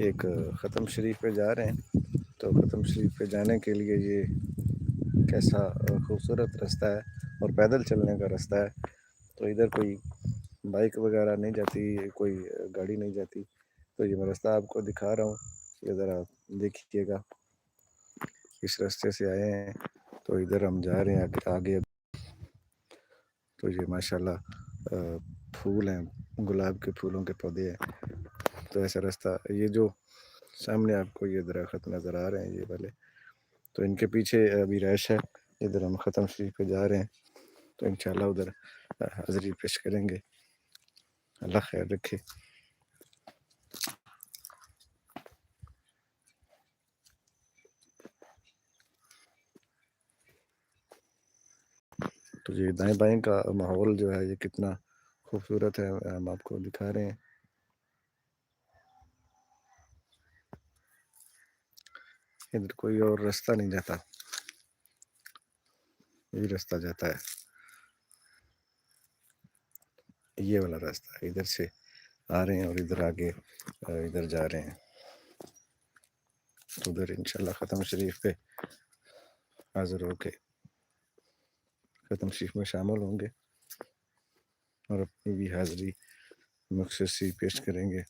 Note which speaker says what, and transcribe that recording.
Speaker 1: ایک ختم شریف پہ جا رہے ہیں، تو ختم شریف پہ جانے کے لیے یہ کیسا خوبصورت رستہ ہے اور پیدل چلنے کا رستہ ہے، تو ادھر کوئی بائک وغیرہ نہیں جاتی، کوئی گاڑی نہیں جاتی، تو یہ میں رستہ آپ کو دکھا رہا ہوں، یہ ذرا دیکھیے گا اس راستے سے آئے ہیں، تو ادھر ہم جا رہے ہیں آگے، تو یہ ماشاءاللہ پھول ہیں، گلاب کے پھولوں کے پودے ہیں، تو ایسا راستہ یہ جو سامنے آپ کو یہ درخت نظر آ رہے ہیں یہ والے، تو ان کے پیچھے ابھی رہائش ہے، ادھر ہم ختم شریف پہ جا رہے ہیں، تو انشاءاللہ ادھر حاضری پیش کریں گے، اللہ خیر رکھے۔ تو یہ دائیں بائیں کا ماحول جو ہے یہ کتنا خوبصورت ہے، ہم آپ کو دکھا رہے ہیں۔ ادھر کوئی اور راستہ نہیں جاتا، یہی راستہ جاتا ہے، یہ والا راستہ ادھر سے آ رہے ہیں اور ادھر آگے ادھر جا رہے ہیں، تو ادھر انشاءاللہ ختم شریف پہ حاضر ہو کے ختم شریف میں شامل ہوں گے اور اپنی بھی حاضری مخصوص سی پیش کریں گے۔